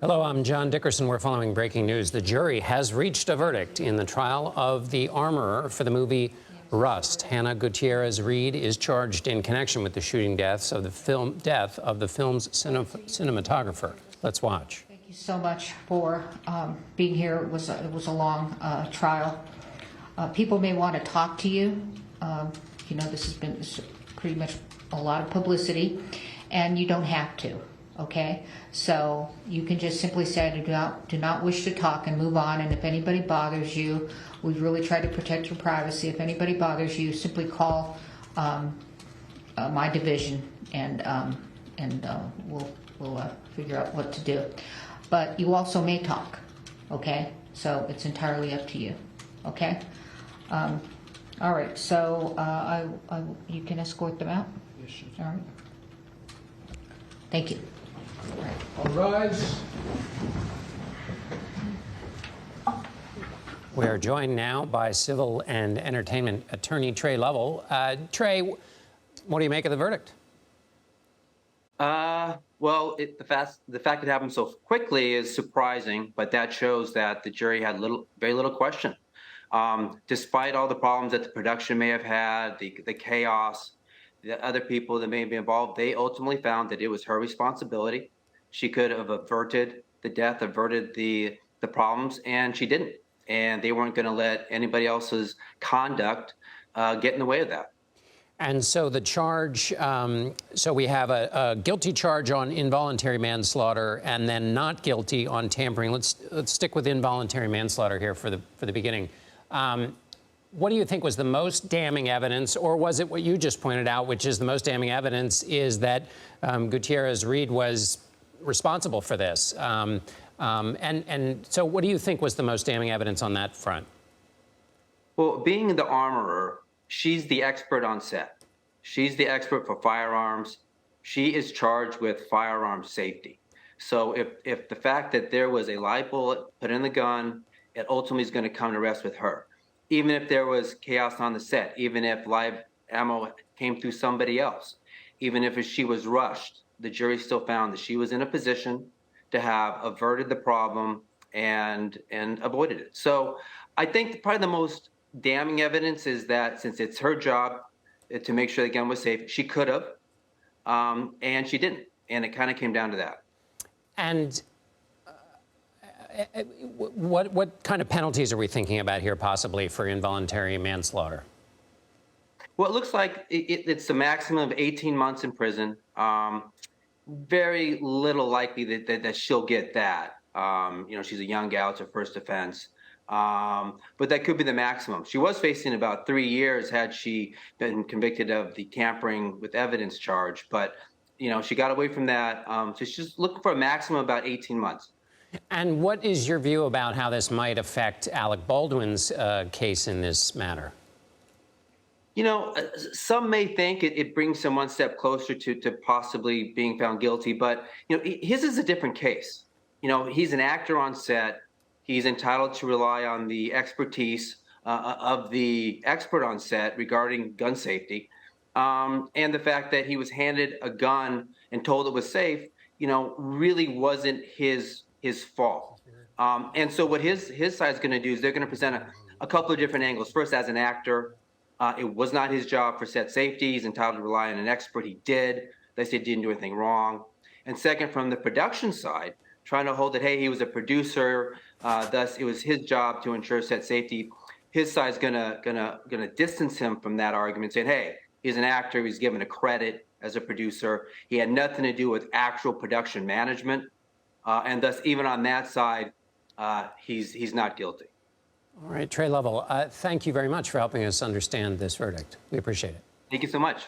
Hello, I'm John Dickerson. We're following breaking news. The jury has reached a verdict in the trial of the armorer for the movie Rust. Hannah Gutierrez-Reed is charged in connection with the shooting death of the film's cinematographer. Let's watch. Thank you so much for being here. It was a long trial. People may want to talk to you. This has been pretty much a lot of publicity, and you don't have to. Okay, so you can just simply say, I do not wish to talk, and move on. And if anybody bothers you, we've really tried to protect your privacy. If anybody bothers you, simply call my division, and we'll figure out what to do. But you also may talk. Okay, so it's entirely up to you. Okay. All right. So you can escort them out. Yes, sir. All right. Thank you. All rise. We are joined now by civil and entertainment attorney Tre Lovell. Tre, what do you make of the verdict? Well, the fact it happened so quickly is surprising, but that shows that the jury had very little question. Despite all the problems that the production may have had, the chaos, the other people that may be involved, they ultimately found that it was her responsibility. She could have averted the death, averted the problems, and she didn't. And they weren't going to let anybody else's conduct get in the way of that. And so the charge, so we have a guilty charge on involuntary manslaughter and then not guilty on tampering. Let's stick with involuntary manslaughter here for the beginning. What do you think was the most damning evidence, or was it what you just pointed out, which is the most damning evidence is that Gutierrez-Reed was responsible for this? And so what do you think was the most damning evidence on that front? Well, being the armorer, she's the expert on set. She's the expert for firearms. She is charged with firearm safety. So if the fact that there was a live bullet put in the gun, it ultimately is going to come to rest with her. Even if there was chaos on the set, even if live ammo came through somebody else, even if she was rushed, the jury still found that she was in a position to have averted the problem and avoided it. So I think probably the most damning evidence is that since it's her job to make sure the gun was safe, she could have, and she didn't. And it kind of came down to that. And what kind of penalties are we thinking about here, possibly, for involuntary manslaughter? Well, it looks like it's a maximum of 18 months in prison. Very little likely that she'll get that. She's a young gal; it's her first offense. But that could be the maximum. She was facing about 3 years had she been convicted of the tampering with evidence charge. But she got away from that. So she's looking for a maximum of about 18 months. And what is your view about how this might affect Alec Baldwin's case in this matter? Some may think it brings him one step closer to possibly being found guilty, but his is a different case. He's an actor on set. He's entitled to rely on the expertise of the expert on set regarding gun safety, and the fact that he was handed a gun and told it was safe. Really wasn't his fault. And so what his side's going to do is they're going to present a couple of different angles. First, as an actor, it was not his job for set safety. He's entitled to rely on an expert. He did. They said he didn't do anything wrong. And second, from the production side, trying to hold that, hey, he was a producer, thus it was his job to ensure set safety. His side's gonna distance him from that argument, saying, hey, he's an actor. He's given a credit as a producer. He had nothing to do with actual production management. And thus, even on that side, he's not guilty. All right, Tre Lovell, thank you very much for helping us understand this verdict. We appreciate it. Thank you so much.